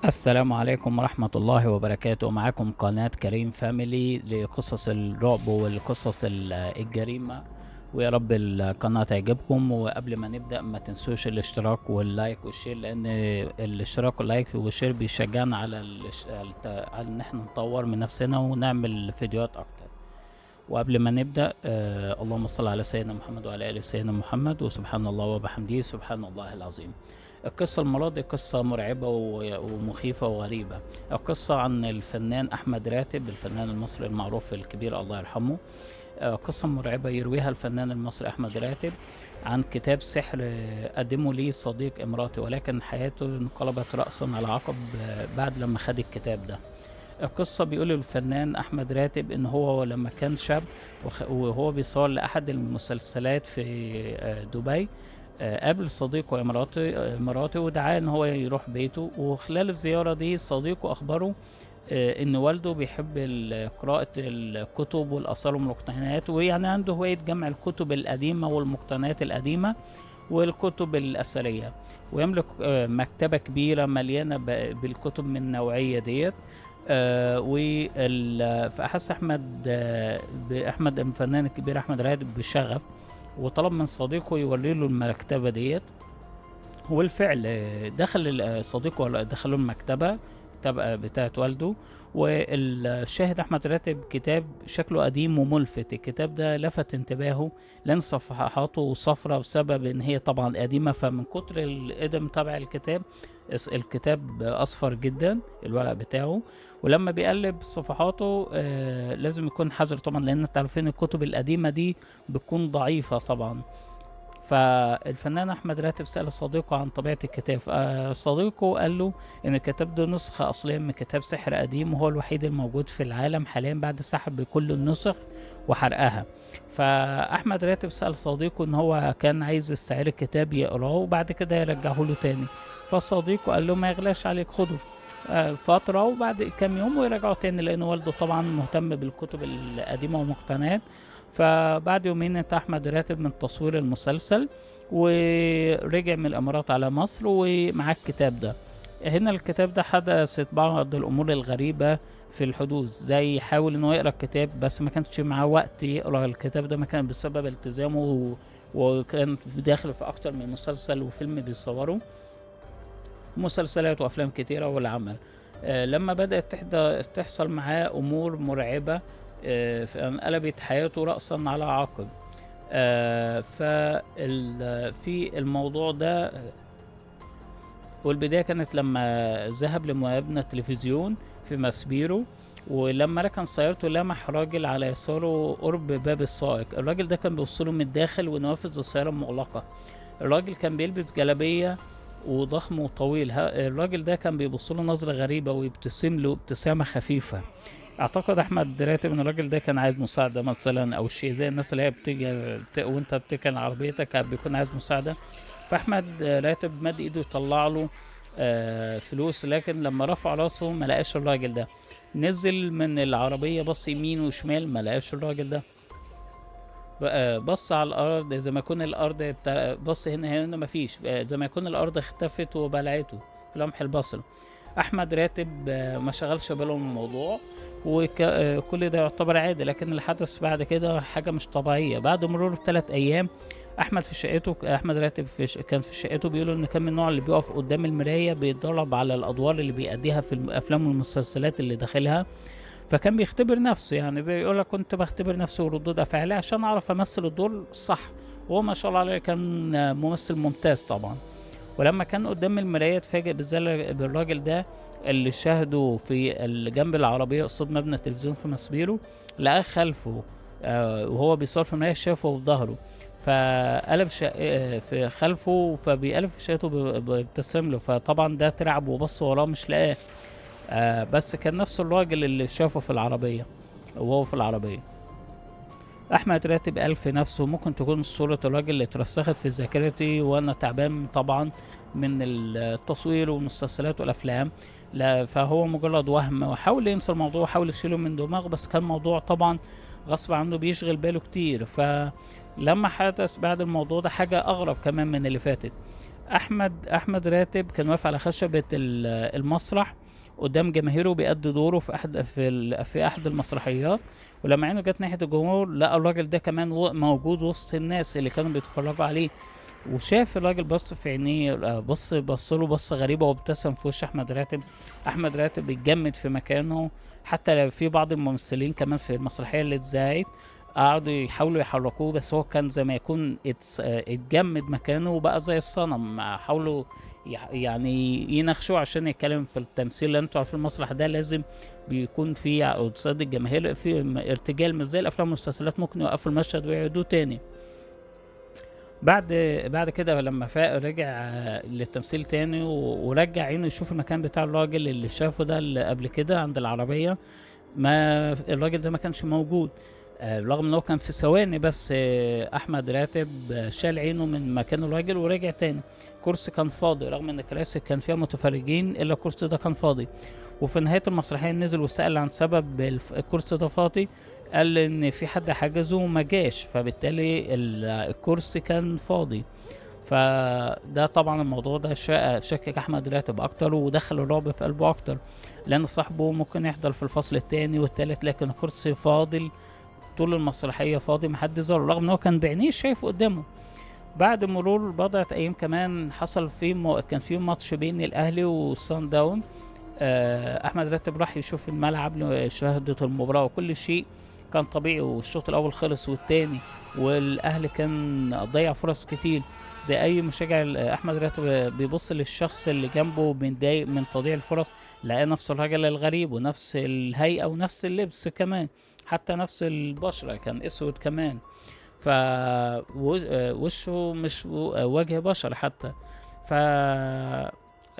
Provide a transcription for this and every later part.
السلام عليكم ورحمة الله وبركاته. معاكم قناة كريم فاميلي لقصص الرعب والقصص الجريمة، ويا رب القناة تعجبكم. وقبل ما نبدأ ما تنسوش الاشتراك واللايك والشير، لأن الاشتراك واللايك والشير بيشجعنا على إن احنا نطور من نفسنا ونعمل فيديوهات أكتر. وقبل ما نبدأ اللهم صل على سيدنا محمد وعلى آل سيدنا محمد، وسبحان الله وبحمده سبحان الله العظيم. القصة المرة دي قصة مرعبة ومخيفة وغريبة. القصة عن الفنان أحمد راتب، الفنان المصري المعروف الكبير الله يرحمه. قصة مرعبة يرويها الفنان المصري أحمد راتب عن كتاب سحر قدمه لي صديق إماراتي، ولكن حياته انقلبت رأسا على عقب بعد لما خد الكتاب ده. القصة بيقول الفنان أحمد راتب إن هو لما كان شاب وهو بيصور لأحد المسلسلات في دبي، قابل صديقه إماراتي ودعاه إن هو يروح بيته. وخلال الزيارة دي صديقه أخبره إن والده بيحب قراءة الكتب والآثار والمقتنيات، ويعني عنده هواية جمع الكتب القديمة والمقتنيات القديمة والكتب الأثرية، ويملك مكتبة كبيرة مليانة بالكتب من النوعية ديت. فأحس بأحمد الفنان الكبير أحمد راتب بشغف، وطلب من صديقه يوري له المكتبة ديت. وبالفعل دخل صديقه دخله المكتبة بتاعت والده. والشاهد أحمد راتب كتاب شكله قديم وملفت. الكتاب ده لفت انتباهه لأن صفحاته صفرة بسبب إن هي طبعا قديمة، فمن كتر القدم تبع الكتاب أصفر جدا الورق بتاعه. ولما بيقلب صفحاته لازم يكون حذر طبعا، لأن انتوا عارفين الكتب القديمة دي بتكون ضعيفة طبعا. فالفنان احمد راتب سأل صديقه عن طبيعة الكتاب، صديقه قال له ان الكتاب ده نسخة اصلية من كتاب سحر قديم، وهو الوحيد الموجود في العالم حاليا بعد سحب كل النسخ وحرقها. فاحمد راتب سأل صديقه ان هو كان عايز يستعير الكتاب يقراه وبعد كده يرجعه له تاني. فصديقه قال له ما يغلاش عليك، خده فترة وبعد كام يوم ويرجعوا تاني، لأن والده طبعا مهتم بالكتب القديمة والمقتنيات. فبعد يومين انتهى أحمد راتب من تصوير المسلسل، ورجع من الإمارات على مصر ومعاه الكتاب ده. هنا الكتاب ده حدثت بعض الأمور الغريبة في الحدوث، زي يحاول إنه يقرأ الكتاب بس ما كانش معاه وقت يقرأ الكتاب ده، ما كان بسبب التزامه وكان داخل في أكتر من مسلسل وفيلم بيصوره، مسلسلات وافلام كتيره والعمل. لما بدات تحصل معاه امور مرعبه، فانقلبت حياته راسا على عقب. في الموضوع ده، والبدايه كانت لما ذهب لمبنى التلفزيون في ماسبيرو، ولما ركن سيارته لمح راجل على يساره قرب باب السائق. الراجل ده كان بيوصله من الداخل ونوافذ السياره مغلقه. الراجل كان بيلبس جلابيه وضخم وطويل. الراجل ده كان بيبص له نظرة غريبة ويبتسم له ابتسامة خفيفة. اعتقد احمد راتب ان الراجل ده كان عايز مساعدة مثلا او شيء، زي الناس اللي هي بتيجي وانت بتركن عربيتك بيكون عايز مساعدة. فاحمد راتب مد ايده يطلع له فلوس، لكن لما رفع راسه ما لقاش الراجل ده. نزل من العربية بص يمين وشمال ما لقاش الراجل ده. بص على الارض زي ما يكون الارض بص هنا مفيش، زي ما يكون الارض اختفت وبلعته في لمح البصر. احمد راتب ما شغلش باله من الموضوع، وكل ده يعتبر عادي. لكن اللي حدث بعد كده حاجه مش طبيعيه. بعد مرور 3 ايام احمد راتب كان في شقته. بيقولوا ان كان من النوع اللي بيقف قدام المرايه بيتدرب على الادوار اللي بيأديها في الافلام والمسلسلات اللي داخلها. فكان بيختبر نفسه، يعني بيقول لك كنت بختبر نفسي وردود افعالي عشان اعرف امثل الدور صح. وهو ما شاء الله عليه كان ممثل ممتاز طبعا. ولما كان قدام المراية اتفاجئ بالراجل ده اللي شاهده في جنب العربية قصاد مبنى التلفزيون في ماسبيرو. لقاه خلفه وهو بيصور في المراية، شافه في ظهره. فقلب في خلفه، فبيقلب في شقته بيبتسم له. فطبعا ده ترعب وبص وراه مش لقاه. بس كان نفس الراجل اللي شافه في العربية وهو في العربية. أحمد راتب قال في نفسه ممكن تكون صورة الراجل اللي اترسخت في ذاكرتي وأنا تعبان طبعا من التصوير والمسلسلات والأفلام. لا، فهو مجرد وهم، وحاول ينسى الموضوع وحاول يشيله من دماغه، بس كان موضوع طبعا غصب عنه بيشغل باله كتير. فلما حدث بعد الموضوع ده حاجة أغرب كمان من اللي فاتت. احمد راتب كان واقف على خشبة المسرح قدام جماهيره بيأدي دوره في احد المسرحيات. ولما عينه جت ناحية الجمهور لقى الراجل ده كمان موجود وسط الناس اللي كانوا بيتفرجوا عليه. وشاف الراجل بص في عينيه، بص له بصة غريبة وابتسم في وش احمد راتب. احمد راتب اتجمد في مكانه. حتى لو في بعض الممثلين كمان في المسرحية اللي اتذاعت قعدوا يحاولوا يحركوه، بس هو كان زي ما يكون اتجمد مكانه وبقى زي الصنم. حاولوا يعني ينخشوا عشان يتكلم في التمثيل، لان انتوا عارفين المسرح ده لازم بيكون فيه قصاد الجماهير في ارتجال، مش زي الافلام والمسلسلات ممكن يوقفوا المشهد ويعيدوه تاني. بعد بعد كده لما فاق رجع للتمثيل تاني ورجع عينه يشوف المكان بتاع الراجل اللي شافه ده اللي قبل كده عند العربية. ما الراجل ده ما كانش موجود. رغم ان هو كان في ثواني بس احمد راتب شال عينه من مكان الراجل ورجع تاني. كرسي كان فاضي، رغم ان الكراسي كان فيها متفرجين الا الكرسي ده كان فاضي. وفي نهاية المسرحية نزل وسأل عن سبب الكرسي ده فاضي. قال ان في حد حجزه وما جاش، فبالتالي الكرسي كان فاضي. فده طبعا الموضوع ده شكك احمد راتب اكتر ودخل الرعب في قلبه اكتر، لان صاحبه ممكن يحضر في الفصل التاني والتالت لكن الكرسي فاضل طول المسرحية فاضي، محد زاره، رغم ان هو كان بعينيه شايفه قدامه. بعد مرور بضعة ايام كمان حصل كان في ماتش بين الاهلي والصن داون. احمد راتب راح يشوف الملعب لشهادة المباراة وكل شيء كان طبيعي، والشوط الاول خلص والتاني، والاهلي كان ضيع فرص كتير. زي اي مشجع احمد راتب بيبص للشخص اللي جنبه متضايق من تضييع الفرص، لقى نفس الراجل الغريب ونفس الهيئة ونفس اللبس كمان، حتى نفس البشرة كان اسود كمان. ف وشه مش وجه بشر حتى. ف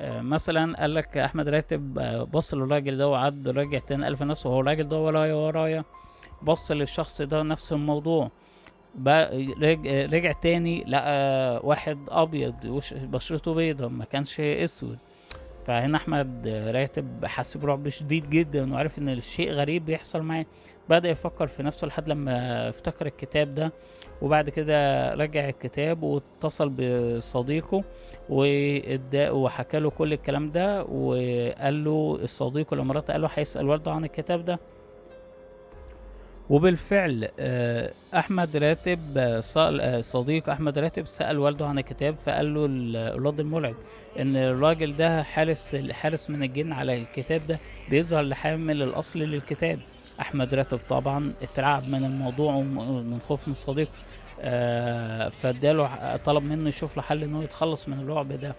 مثلا قال لك احمد راتب بص للراجل ده وعد راجع تاني الف نفسه، هو الراجل ده ورايا. بص للشخص ده نفس الموضوع. رجع تاني لقى واحد ابيض بشرته بيضة ما كانش اسود. فهنا احمد راتب حس برعب شديد جدا وعرف ان الشيء غريب بيحصل معاه. بدأ يفكر في نفسه لحد لما افتكر الكتاب ده. وبعد كده رجع الكتاب واتصل بصديقه وحكى له كل الكلام ده، وقال له الصديق لما مرات قال له هيسأل والده عن الكتاب ده. وبالفعل احمد راتب صديق احمد راتب سأل والده عن الكتاب، فقال له الرد المرعب ان الراجل ده حارس من الجن على الكتاب ده، بيظهر لحامل الاصل للكتاب. احمد راتب طبعا اترعب من الموضوع ومن خوف من الصديق. فاداله طلب منه يشوف له حل ان هو يتخلص من الرعب ده.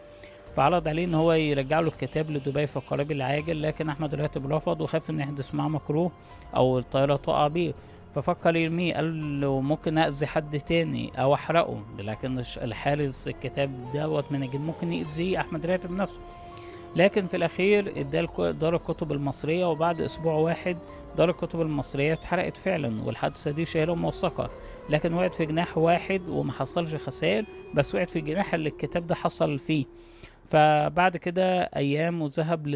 فعرض عليه ان هو يرجع له الكتاب لدبي في القريب العاجل، لكن احمد راتب رفض وخاف ان يحدث معاه مكروه او الطيارة تقع بيه. ففكر يرميه، قال له ممكن اذي حد تاني او احرقه، لكن الحارس الكتاب دوت من الجن ممكن يأذيه احمد راتب نفسه. لكن في الاخير اداه دار الكتب المصرية، وبعد اسبوع واحد دار الكتب المصرية اتحرقت فعلا، والحادثة دي شهيرة موثقة. لكن وقعت في جناح واحد وما حصلش خسائر، بس وقعت في الجناح اللي الكتاب ده حصل فيه. فبعد كده ايام وذهب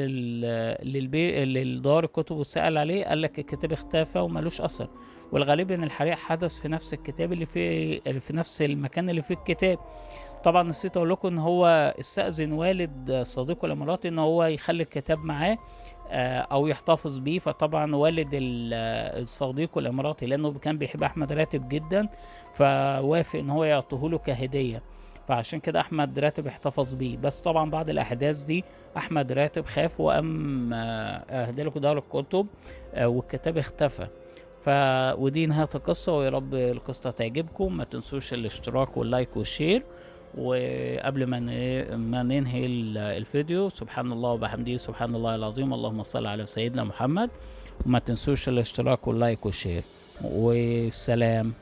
للدار الكتب وسأل عليه، قال لك الكتاب اختفى وملوش اثر. والغالب ان الحريق حدث في نفس الكتاب اللي في نفس المكان اللي فيه الكتاب. طبعا نسيت اقول لكم ان هو استأذن والد صديقه الاماراتي ان هو يخلي الكتاب معاه او يحتفظ بيه. فطبعا والد الصديق الاماراتي لانه كان بيحب احمد راتب جدا، فوافق ان هو يعطيه له كهدية. فعشان كده احمد راتب احتفظ بيه. بس طبعا بعد الاحداث دي احمد راتب خاف وقام اهدى له دار الكتب والكتاب اختفى. ف ودي نهاية القصة، ويا رب القصة تعجبكم. ما تنسوش الاشتراك واللايك والشير. وقبل ما ننهي الفيديو، سبحان الله وبحمده سبحان الله العظيم، اللهم صل على سيدنا محمد. وما تنسوش الاشتراك واللايك والشير، والسلام.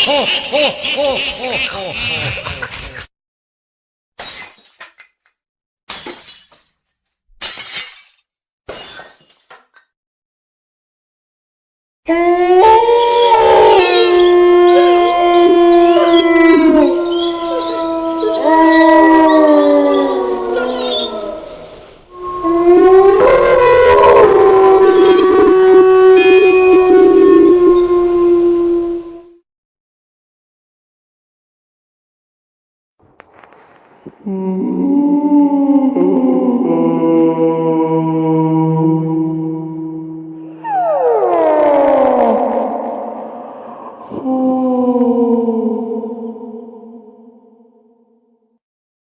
ho, ho, ho, ho, ho.